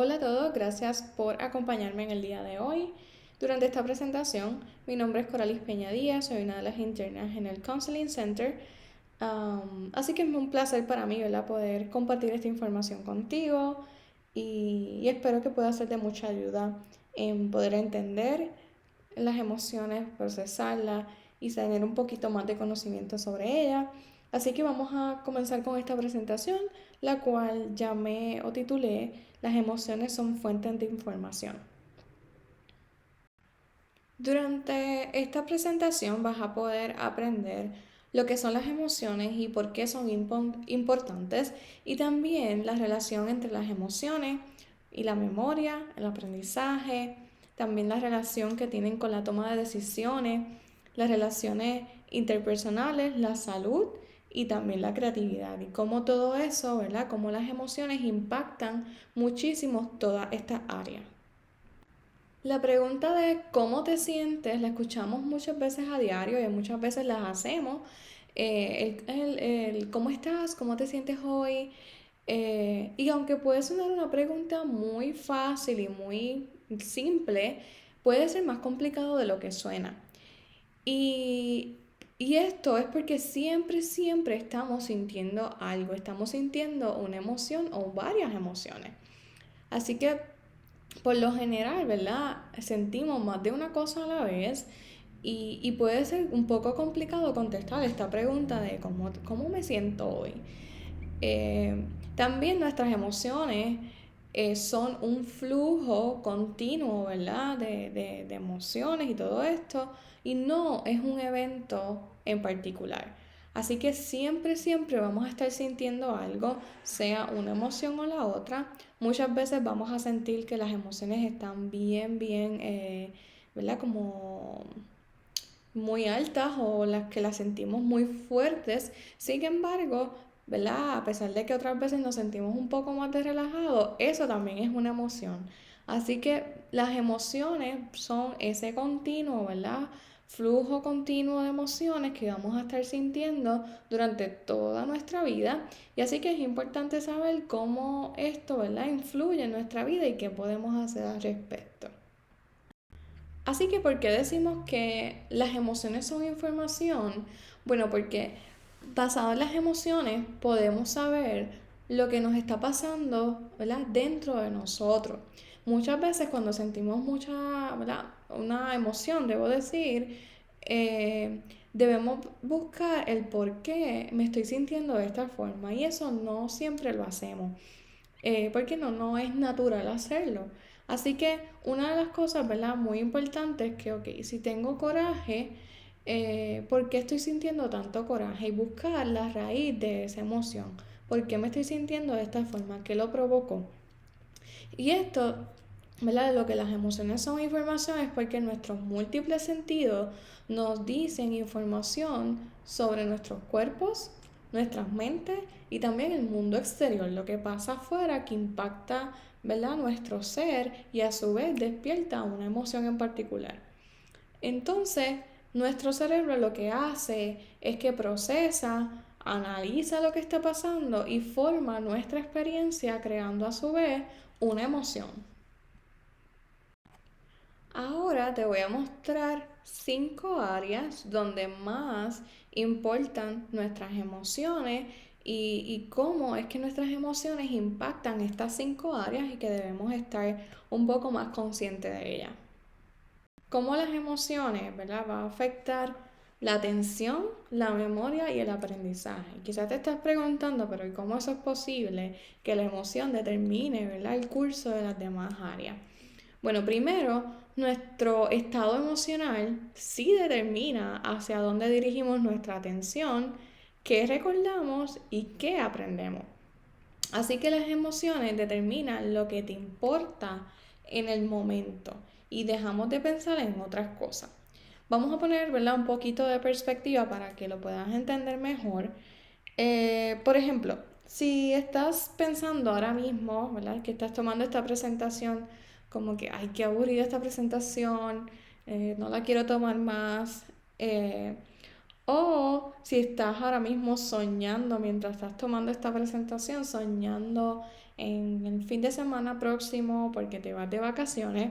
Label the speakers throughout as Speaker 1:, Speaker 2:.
Speaker 1: Hola a todos, gracias por acompañarme en el día de hoy. Durante esta presentación, mi nombre es Coralis Peña Díaz, soy una de las internas en el Counseling Center. Así que es un placer para mí, ¿verdad?, poder compartir esta información contigo y espero que pueda ser de mucha ayuda en poder entender las emociones, procesarlas y tener un poquito más de conocimiento sobre ellas. Así que vamos a comenzar con esta presentación, la cual llamé o titulé Las emociones son fuentes de información. Durante esta presentación vas a poder aprender lo que son las emociones y por qué son importantes y también la relación entre las emociones y la memoria, el aprendizaje, también la relación que tienen con la toma de decisiones, las relaciones interpersonales, la salud y también la creatividad y cómo todo eso, ¿verdad? Cómo las emociones impactan muchísimo toda esta área. La pregunta de cómo te sientes la escuchamos muchas veces a diario y muchas veces las hacemos. ¿Cómo estás? ¿Cómo te sientes hoy? Y aunque puede sonar una pregunta muy fácil y muy simple, puede ser más complicado de lo que suena. Y, y esto es porque siempre estamos sintiendo algo, estamos sintiendo una emoción o varias emociones. Así que por lo general, ¿verdad? Sentimos más de una cosa a la vez y puede ser un poco complicado contestar esta pregunta de cómo me siento hoy. Eh, También nuestras emociones son un flujo continuo, ¿verdad? De emociones y todo esto, y no es un evento en particular. Así que siempre vamos a estar sintiendo algo, sea una emoción o la otra. Muchas veces vamos a sentir que las emociones están bien, ¿verdad? Como muy altas o las que las sentimos muy fuertes. Sin embargo, ¿verdad? A pesar de que otras veces nos sentimos un poco más de relajado, eso también es una emoción. Así que las emociones son ese continuo, ¿verdad? Flujo continuo de emociones que vamos a estar sintiendo durante toda nuestra vida. Y así que es importante saber cómo esto, ¿verdad?, influye en nuestra vida y qué podemos hacer al respecto. Así que, ¿por qué decimos que las emociones son información? Bueno, porque basado en las emociones podemos saber lo que nos está pasando, ¿verdad?, dentro de nosotros. Muchas veces cuando sentimos mucha, ¿verdad?, una emoción, debo decir, debemos buscar el por qué me estoy sintiendo de esta forma y eso no siempre lo hacemos, porque no es natural hacerlo. Así que una de las cosas, ¿verdad?, muy importantes es que, ok, si tengo coraje, ¿por qué estoy sintiendo tanto coraje? Y buscar la raíz de esa emoción. ¿Por qué me estoy sintiendo de esta forma? ¿Qué lo provocó? Y esto, ¿verdad?, de lo que las emociones son información es porque nuestros múltiples sentidos nos dicen información sobre nuestros cuerpos, nuestras mentes y también el mundo exterior, lo que pasa afuera que impacta, ¿verdad?, nuestro ser y a su vez despierta una emoción en particular. Entonces, nuestro cerebro lo que hace es que procesa, analiza lo que está pasando y forma nuestra experiencia creando a su vez una emoción. Ahora te voy a mostrar 5 áreas donde más importan nuestras emociones y cómo es que nuestras emociones impactan estas 5 áreas y que debemos estar un poco más conscientes de ellas. Cómo las emociones, ¿verdad?, va a afectar la atención, la memoria y el aprendizaje. Quizás te estás preguntando, pero ¿y cómo eso es posible que la emoción determine, ¿verdad?, el curso de las demás áreas? Bueno, primero, nuestro estado emocional sí determina hacia dónde dirigimos nuestra atención, qué recordamos y qué aprendemos. Así que las emociones determinan lo que te importa en el momento y dejamos de pensar en otras cosas. Vamos a poner, ¿verdad?, un poquito de perspectiva para que lo puedas entender mejor. Por ejemplo, si estás pensando ahora mismo, ¿verdad?, que estás tomando esta presentación como que, ay, qué aburrida esta presentación, no la quiero tomar más. O si estás ahora mismo soñando mientras estás tomando esta presentación, soñando en el fin de semana próximo porque te vas de vacaciones,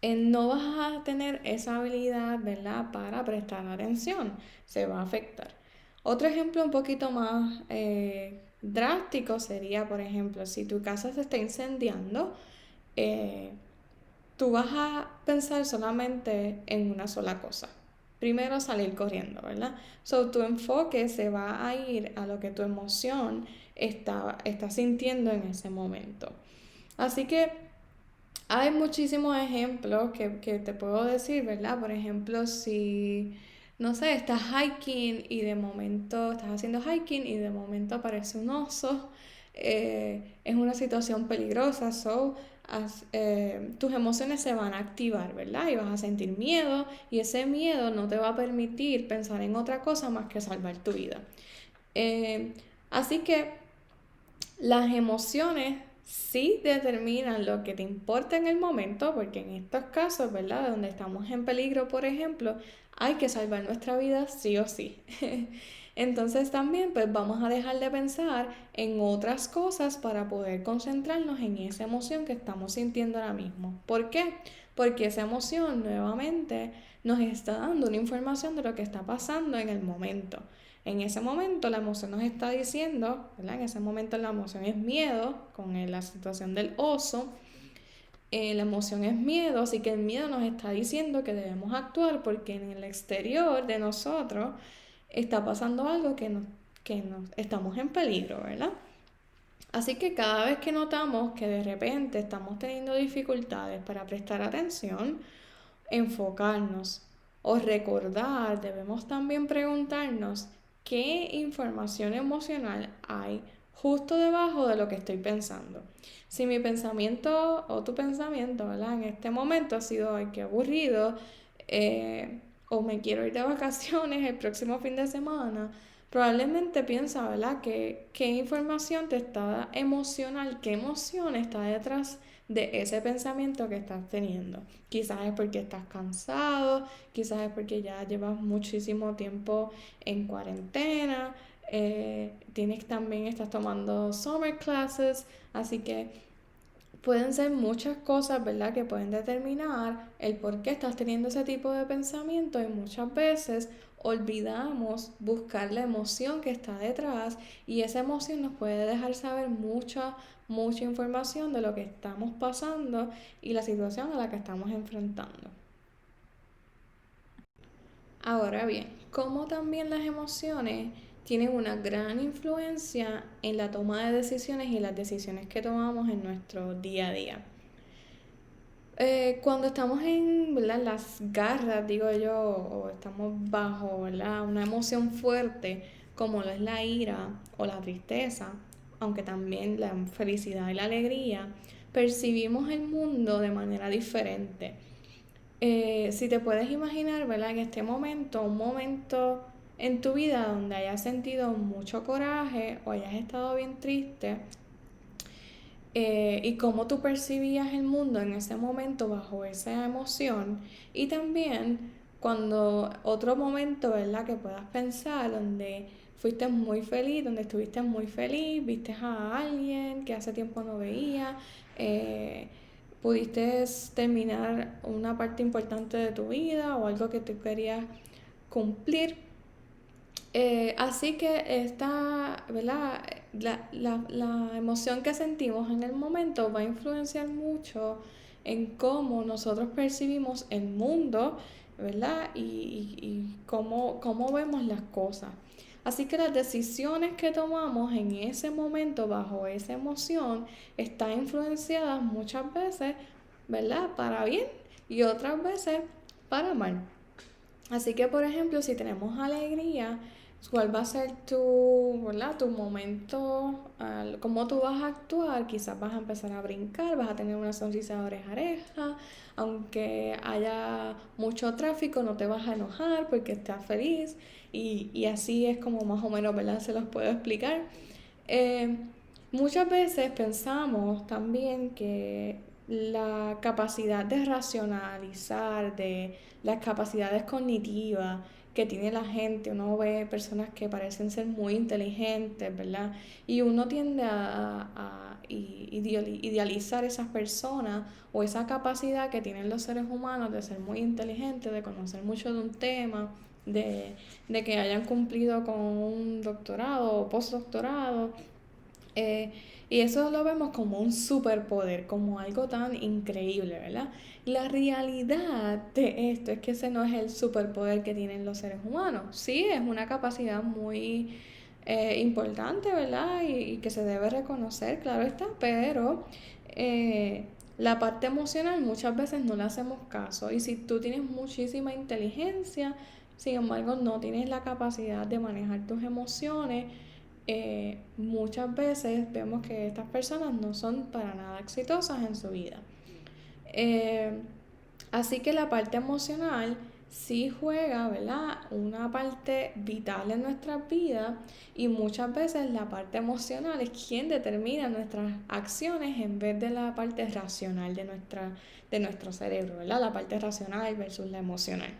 Speaker 1: no vas a tener esa habilidad, ¿verdad?, para prestar atención, se va a afectar. Otro ejemplo un poquito más drástico sería, por ejemplo, si tu casa se está incendiando, eh, tú vas a pensar solamente en una sola cosa. Primero salir corriendo, ¿verdad? So, tu enfoque se va a ir a lo que tu emoción está sintiendo en ese momento. Así que hay muchísimos ejemplos que te puedo decir, ¿verdad? Por ejemplo, si, no sé, estás hiking y de momento, estás haciendo hiking y de momento aparece un oso, es una situación peligrosa, tus emociones se van a activar, ¿verdad? Y vas a sentir miedo y ese miedo no te va a permitir pensar en otra cosa más que salvar tu vida. Así que las emociones sí determinan lo que te importa en el momento, porque en estos casos, ¿verdad? Donde estamos en peligro, por ejemplo, hay que salvar nuestra vida sí o sí. Entonces también pues vamos a dejar de pensar en otras cosas para poder concentrarnos en esa emoción que estamos sintiendo ahora mismo. ¿Por qué? Porque esa emoción nuevamente nos está dando una información de lo que está pasando en el momento. En ese momento la emoción nos está diciendo, ¿verdad? En ese momento la emoción es miedo, con la situación del oso, la emoción es miedo, así que el miedo nos está diciendo que debemos actuar porque en el exterior de nosotros está pasando algo que nos estamos en peligro, ¿verdad? Así que cada vez que notamos que de repente estamos teniendo dificultades para prestar atención, enfocarnos o recordar, debemos también preguntarnos qué información emocional hay justo debajo de lo que estoy pensando. Si mi pensamiento o tu pensamiento, ¿verdad?, en este momento ha sido, ay, qué aburrido, o me quiero ir de vacaciones el próximo fin de semana, probablemente piensa, ¿verdad?, que qué información te está emocional, qué emoción está detrás de ese pensamiento que estás teniendo. Quizás es porque estás cansado, quizás es porque ya llevas muchísimo tiempo en cuarentena, estás tomando summer classes, así que pueden ser muchas cosas, ¿verdad?, que pueden determinar el por qué estás teniendo ese tipo de pensamiento y muchas veces olvidamos buscar la emoción que está detrás y esa emoción nos puede dejar saber mucha información de lo que estamos pasando y la situación a la que estamos enfrentando. Ahora bien, como también las emociones tienen una gran influencia en la toma de decisiones y las decisiones que tomamos en nuestro día a día. Cuando estamos en, ¿verdad?, las garras, digo yo, o estamos bajo, ¿verdad?, una emoción fuerte, como lo es la ira o la tristeza, aunque también la felicidad y la alegría, percibimos el mundo de manera diferente. Si te puedes imaginar, ¿verdad?, en este momento, un momento en tu vida donde hayas sentido mucho coraje o hayas estado bien triste, y cómo tú percibías el mundo en ese momento bajo esa emoción, y también cuando otro momento, ¿verdad?, que puedas pensar donde fuiste muy feliz, donde estuviste muy feliz, viste a alguien que hace tiempo no veía, eh, pudiste terminar una parte importante de tu vida o algo que tú querías cumplir. Así que esta, ¿verdad?, la emoción que sentimos en el momento va a influenciar mucho en cómo nosotros percibimos el mundo, ¿verdad? Y cómo vemos las cosas. Así que las decisiones que tomamos en ese momento bajo esa emoción están influenciadas muchas veces, ¿verdad?, para bien y otras veces para mal. Así que, por ejemplo, si tenemos alegría, ¿cuál va a ser ¿verdad?, tu momento? ¿Cómo tú vas a actuar? Quizás vas a empezar a brincar, vas a tener una sonrisa de oreja a oreja, aunque haya mucho tráfico, no te vas a enojar porque estás feliz y así es como más o menos, ¿verdad?, se los puedo explicar. Eh, Muchas veces pensamos también que la capacidad de racionalizar, de las capacidades cognitivas que tiene la gente, uno ve personas que parecen ser muy inteligentes, ¿verdad? Y uno tiende a idealizar esas personas o esa capacidad que tienen los seres humanos de ser muy inteligentes, de conocer mucho de un tema, de que hayan cumplido con un doctorado o postdoctorado. Eh, y eso lo vemos como un superpoder, como algo tan increíble, ¿verdad? La realidad de esto es que ese no es el superpoder que tienen los seres humanos. Sí, es una capacidad muy importante, ¿verdad? Y que se debe reconocer, claro está, pero la parte emocional muchas veces no le hacemos caso. Y si tú tienes muchísima inteligencia, sin embargo no tienes la capacidad de manejar tus emociones, muchas veces vemos que estas personas no son para nada exitosas en su vida. Eh, Así que la parte emocional sí juega, ¿verdad? Una parte vital en nuestras vidas y muchas veces la parte emocional es quien determina nuestras acciones en vez de la parte racional de nuestro cerebro, ¿verdad? La parte racional versus la emocional.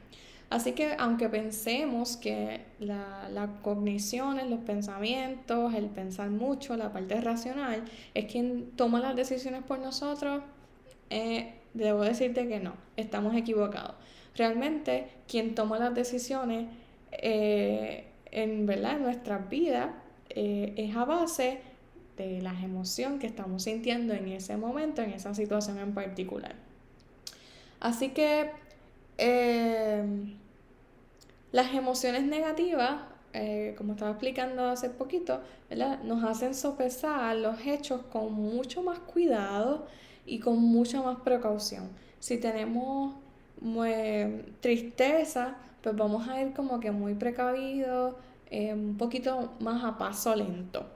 Speaker 1: Así que aunque pensemos que la cognición, los pensamientos, el pensar mucho, la parte racional, es quien toma las decisiones por nosotros, debo decirte que no, estamos equivocados. Realmente quien toma las decisiones ¿verdad? En nuestras vidas es a base de las emociones que estamos sintiendo en ese momento, en esa situación en particular. Así que eh, las emociones negativas, como estaba explicando hace poquito, ¿verdad? Nos hacen sopesar los hechos con mucho más cuidado y con mucha más precaución. Si tenemos tristeza, pues vamos a ir como que muy precavidos, un poquito más a paso lento.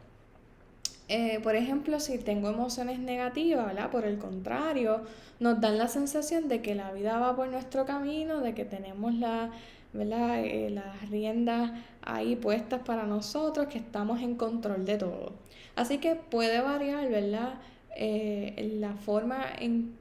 Speaker 1: Por ejemplo, si tengo emociones negativas, ¿verdad? Por el contrario, nos dan la sensación de que la vida va por nuestro camino, de que tenemos ¿verdad? Las riendas ahí puestas para nosotros, que estamos en control de todo. Así que puede variar, ¿verdad? La forma en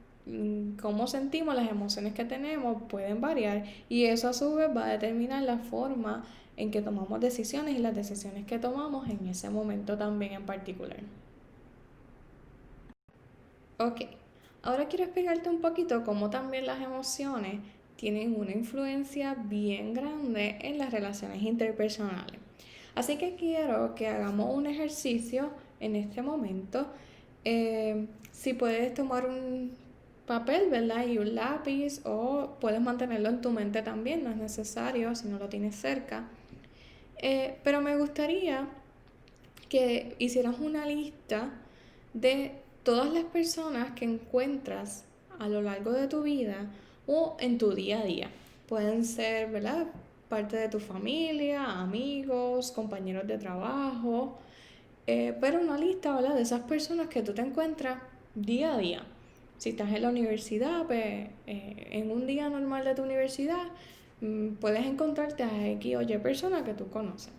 Speaker 1: cómo sentimos las emociones que tenemos pueden variar y eso a su vez va a determinar la forma en que tomamos decisiones y las decisiones que tomamos en ese momento también en particular. Ok, ahora quiero explicarte un poquito cómo también las emociones tienen una influencia bien grande en las relaciones interpersonales. Así que quiero que hagamos un ejercicio en este momento. Si puedes tomar un papel, ¿verdad? Y un lápiz o puedes mantenerlo en tu mente también, no es necesario si no lo tienes cerca. Pero me gustaría que hicieras una lista de todas las personas que encuentras a lo largo de tu vida o en tu día a día. Pueden ser, ¿verdad? Parte de tu familia, amigos, compañeros de trabajo, pero una lista, ¿verdad? De esas personas que tú te encuentras día a día. Si estás en la universidad, pues en un día normal de tu universidad, puedes encontrarte a X o Y personas que tú conoces.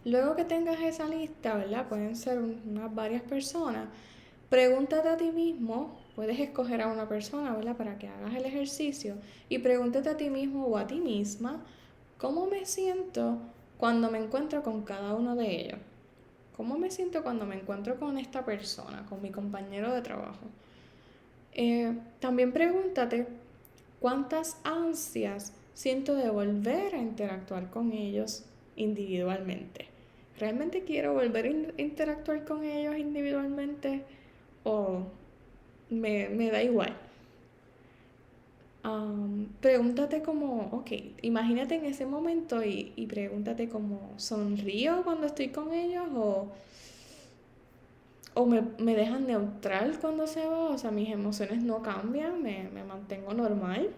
Speaker 1: Luego que tengas esa lista, ¿verdad? Pueden ser unas varias personas. Pregúntate a ti mismo, puedes escoger a una persona, ¿verdad? Para que hagas el ejercicio y pregúntate a ti mismo o a ti misma, ¿cómo me siento cuando me encuentro con cada uno de ellos? ¿Cómo me siento cuando me encuentro con esta persona, con mi compañero de trabajo? También pregúntate cuántas ansias siento de volver a interactuar con ellos individualmente. ¿Realmente quiero volver a interactuar con ellos individualmente o me da igual? Pregúntate como, ok, imagínate en ese momento y pregúntate como, ¿sonrío cuando estoy con ellos o me dejan neutral cuando se va? O sea, mis emociones no cambian, me mantengo normal.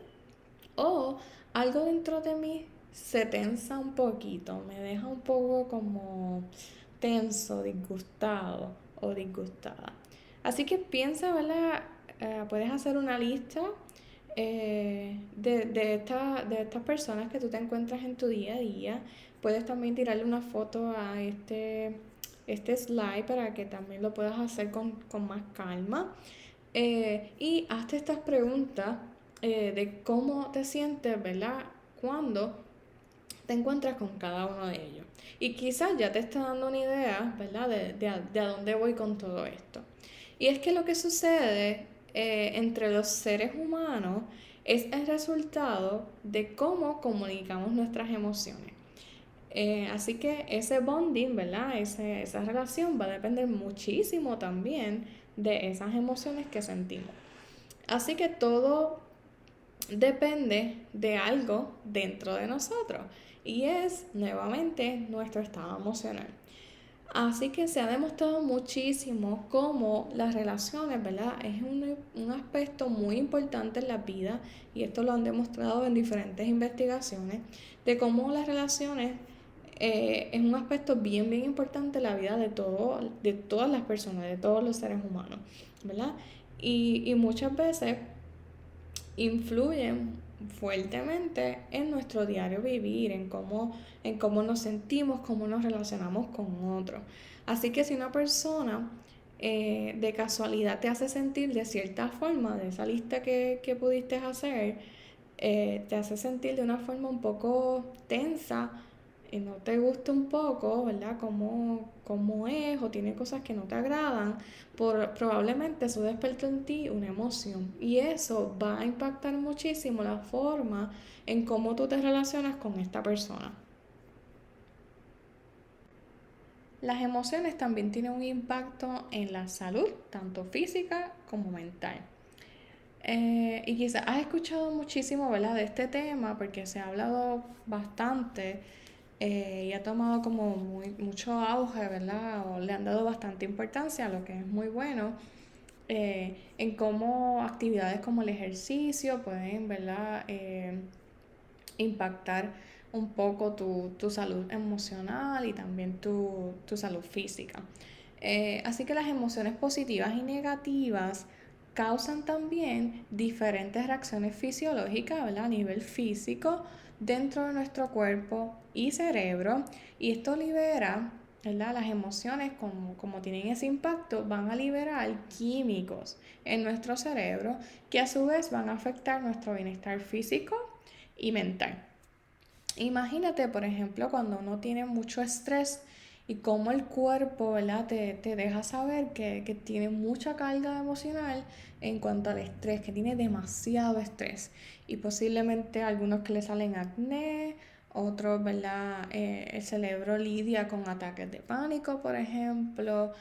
Speaker 1: O algo dentro de mí se tensa un poquito, me deja un poco como tenso, disgustado o disgustada. Así que piensa, ¿verdad? Puedes hacer una lista de estas personas que tú te encuentras en tu día a día. Puedes también tirarle una foto a este slide para que también lo puedas hacer con más calma. Y hazte estas preguntas de cómo te sientes, ¿verdad? Cuando te encuentras con cada uno de ellos. Y quizás ya te está dando una idea, ¿verdad? De a dónde voy con todo esto. Y es que lo que sucede entre los seres humanos es el resultado de cómo comunicamos nuestras emociones. Así que ese bonding, ¿verdad? Esa relación va a depender muchísimo también de esas emociones que sentimos. Así que todo depende de algo dentro de nosotros y es nuevamente nuestro estado emocional. Así que se ha demostrado muchísimo cómo las relaciones, ¿verdad? Es un aspecto muy importante en la vida y esto lo han demostrado en diferentes investigaciones de cómo las relaciones es un aspecto bien importante en la vida de todas las personas, de todos los seres humanos, ¿verdad? Y muchas veces influyen fuertemente en nuestro diario vivir, en cómo nos sentimos, cómo nos relacionamos con otros. Así que si una persona de casualidad te hace sentir de cierta forma, de esa lista que pudiste hacer, te hace sentir de una forma un poco tensa y no te gusta un poco, ¿verdad? Cómo es o tiene cosas que no te agradan, probablemente eso despertó en ti una emoción y eso va a impactar muchísimo la forma en cómo tú te relacionas con esta persona. Las emociones también tienen un impacto en la salud, tanto física como mental. Y quizás has escuchado muchísimo, ¿verdad?, de este tema porque se ha hablado bastante y ha tomado como mucho auge, ¿verdad? O le han dado bastante importancia, lo que es muy bueno, en cómo actividades como el ejercicio pueden, ¿verdad?, impactar un poco tu salud emocional y también tu salud física. Así que las emociones positivas y negativas causan también diferentes reacciones fisiológicas, ¿verdad? A nivel físico dentro de nuestro cuerpo y cerebro y esto libera, ¿verdad? Las emociones como tienen ese impacto van a liberar químicos en nuestro cerebro que a su vez van a afectar nuestro bienestar físico y mental. Imagínate, por ejemplo, cuando uno tiene mucho estrés y cómo el cuerpo, ¿verdad?, te deja saber que tiene mucha carga emocional en cuanto al estrés, que tiene demasiado estrés. Y posiblemente algunos que le salen acné, otros, ¿verdad?, el cerebro lidia con ataques de pánico, por ejemplo,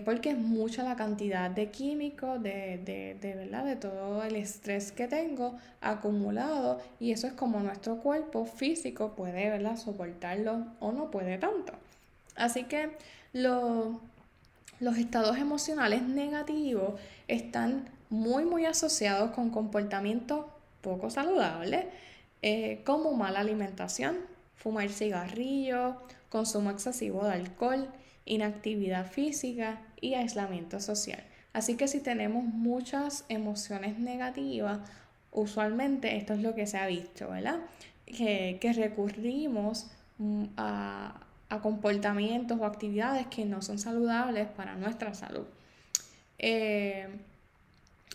Speaker 1: porque es mucha la cantidad de químicos, ¿verdad?, de todo el estrés que tengo acumulado y eso es como nuestro cuerpo físico puede, ¿verdad?, soportarlo o no puede tanto. Así que lo- los estados emocionales negativos están muy asociados con comportamientos poco saludables, como mala alimentación, fumar cigarrillos, consumo excesivo de alcohol, inactividad física y aislamiento social. Así que si tenemos muchas emociones negativas, usualmente esto es lo que se ha visto, ¿verdad? Que recurrimos a comportamientos o actividades que no son saludables para nuestra salud. Eh,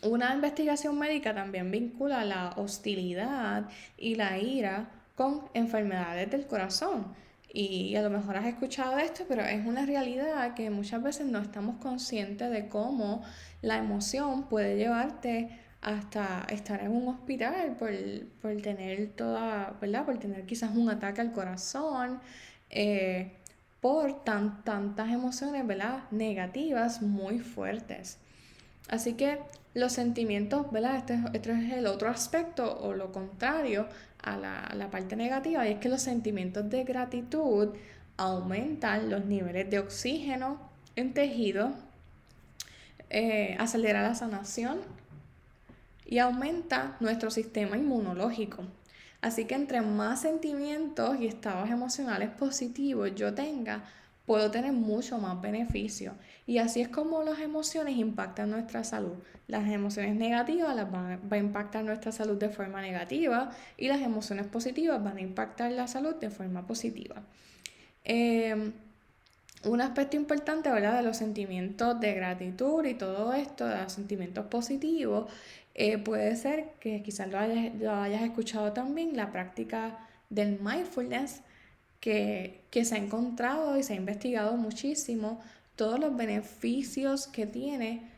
Speaker 1: una investigación médica también vincula la hostilidad y la ira con enfermedades del corazón. Y a lo mejor has escuchado esto, pero es una realidad que muchas veces no estamos conscientes de cómo la emoción puede llevarte hasta estar en un hospital por tener toda, ¿verdad? Por tener quizás un ataque al corazón, eh, por tantas emociones, ¿verdad?, negativas muy fuertes. Así que los sentimientos, ¿verdad? Este es el otro aspecto o lo contrario a la parte negativa, y es que los sentimientos de gratitud aumentan los niveles de oxígeno en tejido, acelera la sanación y aumenta nuestro sistema inmunológico. Así que entre más sentimientos y estados emocionales positivos yo tenga, puedo tener mucho más beneficio. Y así es como las emociones impactan nuestra salud. Las emociones negativas va a impactar nuestra salud de forma negativa y las emociones positivas van a impactar la salud de forma positiva. Un aspecto importante, ¿verdad?, de los sentimientos de gratitud y todo esto, de los sentimientos positivos, puede ser que quizás lo hayas escuchado también, la práctica del mindfulness que se ha encontrado y se ha investigado muchísimo todos los beneficios que tiene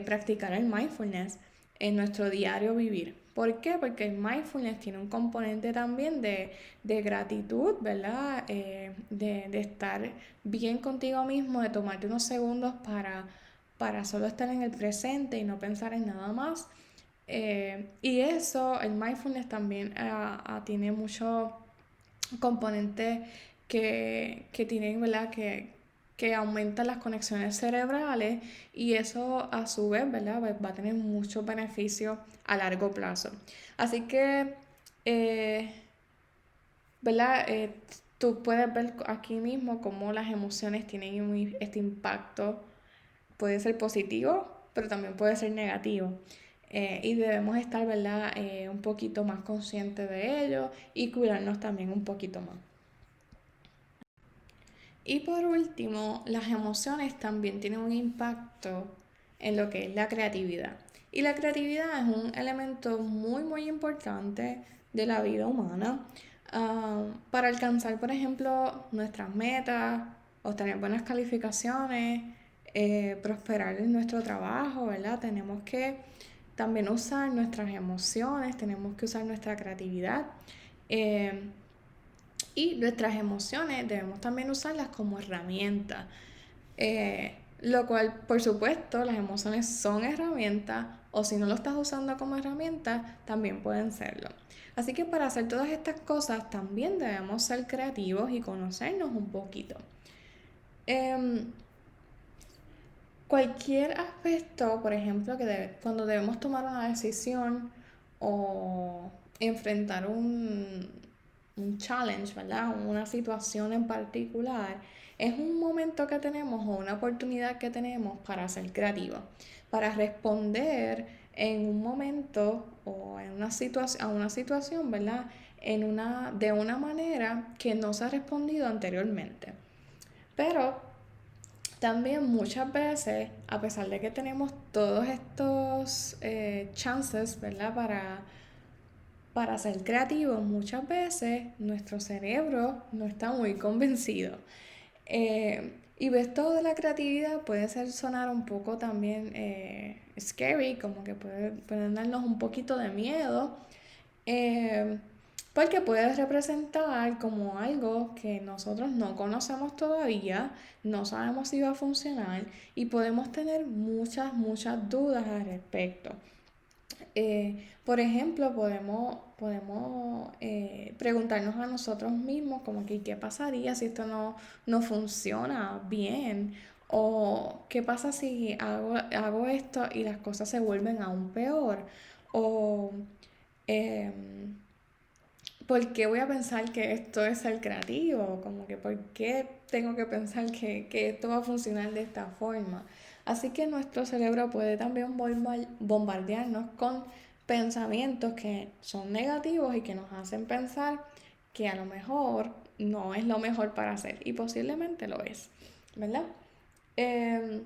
Speaker 1: practicar el mindfulness en nuestro diario vivir. ¿Por qué? Porque el mindfulness tiene un componente también de gratitud, ¿verdad? De estar bien contigo mismo, de tomarte unos segundos para solo estar en el presente y no pensar en nada más. Y eso, el mindfulness también tiene muchos componentes que tienen, ¿verdad? Que aumentan las conexiones cerebrales y eso a su vez, ¿verdad? Va a tener muchos beneficios a largo plazo. Así que, eh, ¿verdad? Tú puedes ver aquí mismo cómo las emociones tienen este impacto. Puede ser positivo, pero también puede ser negativo. Y debemos estar, ¿verdad? Un poquito más conscientes de ello y cuidarnos también un poquito más. Y por último, las emociones también tienen un impacto en lo que es la creatividad. Y la creatividad es un elemento muy importante de la vida humana para alcanzar, por ejemplo, nuestras metas, obtener buenas calificaciones, prosperar en nuestro trabajo, ¿verdad? Tenemos que también usar nuestras emociones, tenemos que usar nuestra creatividad. Eh, y nuestras emociones debemos también usarlas como herramientas. Lo cual, por supuesto, las emociones son herramientas o si no lo estás usando como herramienta, también pueden serlo. Así que para hacer todas estas cosas también debemos ser creativos y conocernos un poquito. Eh, Cualquier aspecto, por ejemplo, cuando debemos tomar una decisión o enfrentar un challenge, ¿verdad? Una situación en particular, es un momento que tenemos o una oportunidad que tenemos para ser creativos, para responder en un momento o en una situación, a una situación, ¿verdad? De una manera que no se ha respondido anteriormente. Pero también muchas veces, a pesar de que tenemos todos estos chances, ¿verdad? Para ser creativos, muchas veces nuestro cerebro no está muy convencido. Y ves todo de la creatividad puede ser sonar un poco también scary, como que pueden darnos un poquito de miedo. Eh, Porque puede representar como algo que nosotros no conocemos todavía, no sabemos si va a funcionar y podemos tener muchas dudas al respecto. Por ejemplo, podemos preguntarnos a nosotros mismos como que qué pasaría si esto no funciona bien o qué pasa si hago esto y las cosas se vuelven aún peor o... em, ¿por qué voy a pensar que esto es ser creativo? Como que ¿por qué tengo que pensar que esto va a funcionar de esta forma? Así que nuestro cerebro puede también bombardearnos con pensamientos que son negativos y que nos hacen pensar que a lo mejor no es lo mejor para hacer y posiblemente lo es, ¿verdad? Em,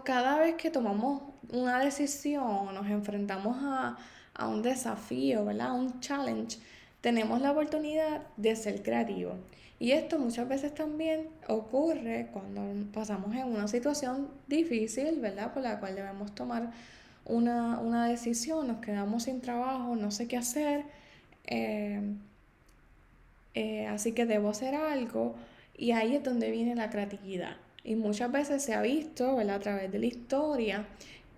Speaker 1: cada vez que tomamos una decisión, nos enfrentamos a un desafío, ¿verdad? A un challenge, tenemos la oportunidad de ser creativos. Y esto muchas veces también ocurre cuando pasamos en una situación difícil, ¿verdad? Por la cual debemos tomar una decisión, nos quedamos sin trabajo, no sé qué hacer, eh, así que debo hacer algo y ahí es donde viene la creatividad. Y muchas veces se ha visto, ¿verdad? A través de la historia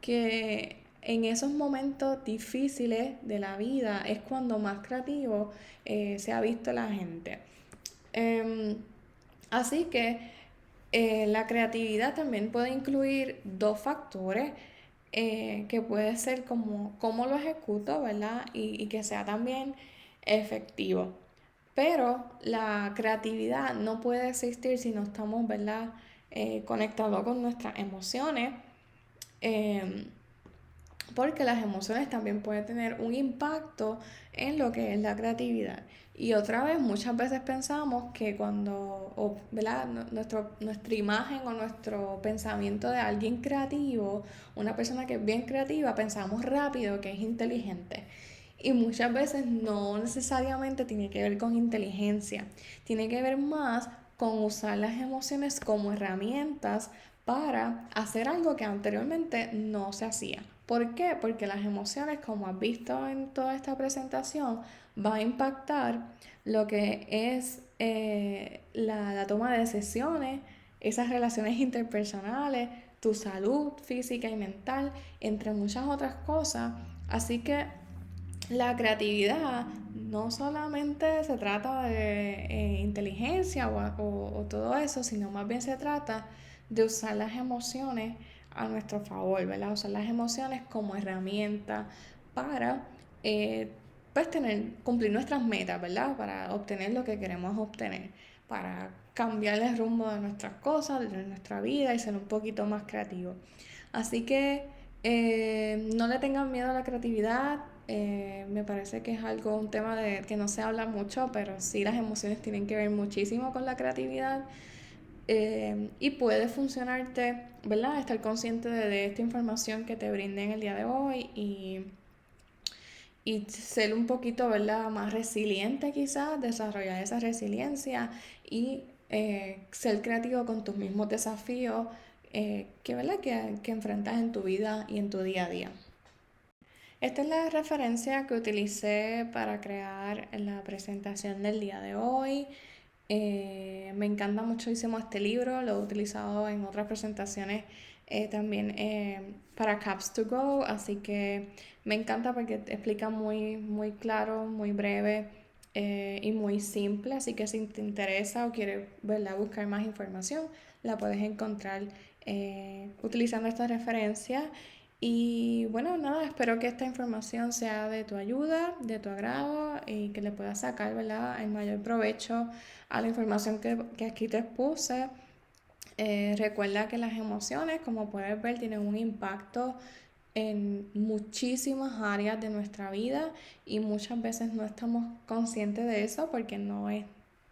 Speaker 1: que en esos momentos difíciles de la vida es cuando más creativo se ha visto la gente. Em, Así que la creatividad también puede incluir dos factores que puede ser como cómo lo ejecuto, ¿verdad? Y que sea también efectivo. Pero la creatividad no puede existir si no estamos, ¿verdad? Conectados con nuestras emociones. em, Porque las emociones también pueden tener un impacto en lo que es la creatividad. Y otra vez, muchas veces pensamos que ¿verdad? Nuestra imagen o nuestro pensamiento de alguien creativo, una persona que es bien creativa, pensamos rápido que es inteligente. Y muchas veces no necesariamente tiene que ver con inteligencia, tiene que ver más con usar las emociones como herramientas para hacer algo que anteriormente no se hacía. ¿Por qué? Porque las emociones, como has visto en toda esta presentación, va a impactar lo que es la toma de decisiones, esas relaciones interpersonales, tu salud física y mental, entre muchas otras cosas. Así que la creatividad no solamente se trata de inteligencia o todo eso, sino más bien se trata de usar las emociones a nuestro favor, ¿verdad? Usar las emociones como herramienta para eh, pues cumplir nuestras metas, ¿verdad? Para obtener lo que queremos obtener, para cambiar el rumbo de nuestras cosas, de nuestra vida y ser un poquito más creativos. Así que no le tengan miedo a la creatividad. Me parece que es algo, un tema de que no se habla mucho, pero sí las emociones tienen que ver muchísimo con la creatividad. Y puede funcionarte, ¿verdad? Estar consciente de esta información que te brindé en el día de hoy y ser un poquito, ¿verdad? Más resiliente quizás, desarrollar esa resiliencia y ser creativo con tus mismos desafíos ¿verdad? Que enfrentas en tu vida y en tu día a día. Esta es la referencia que utilicé para crear la presentación del día de hoy. Me encanta muchísimo este libro, lo he utilizado en otras presentaciones también para Caps to Go, así que me encanta porque te explica muy claro, muy breve y muy simple, así que si te interesa o quieres, ¿verdad?, buscar más información, la puedes encontrar utilizando esta referencia. Y bueno, nada, espero que esta información sea de tu ayuda, de tu agrado y que le puedas sacar, ¿verdad?, el mayor provecho a la información que aquí te expuse. Recuerda que las emociones, como puedes ver, tienen un impacto en muchísimas áreas de nuestra vida y muchas veces no estamos conscientes de eso porque no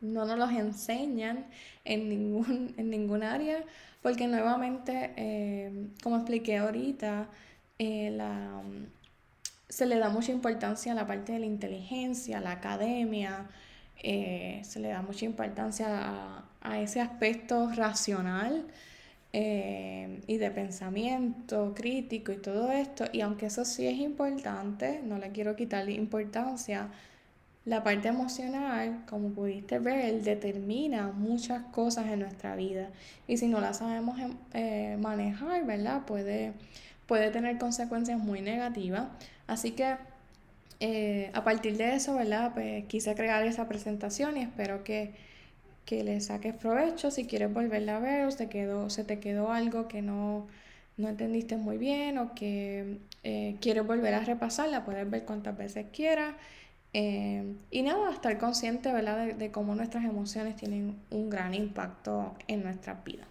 Speaker 1: nos los enseñan en ningún área, porque nuevamente, como expliqué ahorita, se le da mucha importancia a la parte de la inteligencia, a la academia, se le da mucha importancia a ese aspecto racional y de pensamiento crítico y todo esto. Y aunque eso sí es importante, no le quiero quitarle importancia, la parte emocional, como pudiste ver, determina muchas cosas en nuestra vida. Y si no la sabemos manejar, ¿verdad? Puede tener consecuencias muy negativas. Así que a partir de eso, ¿verdad? Pues quise crear esa presentación y espero que le saques provecho. Si quieres volverla a ver o se te quedó algo que no entendiste muy bien o que quieres volver a repasarla, puedes ver cuantas veces quieras. Y nada, estar consciente, ¿verdad? De cómo nuestras emociones tienen un gran impacto en nuestras vidas.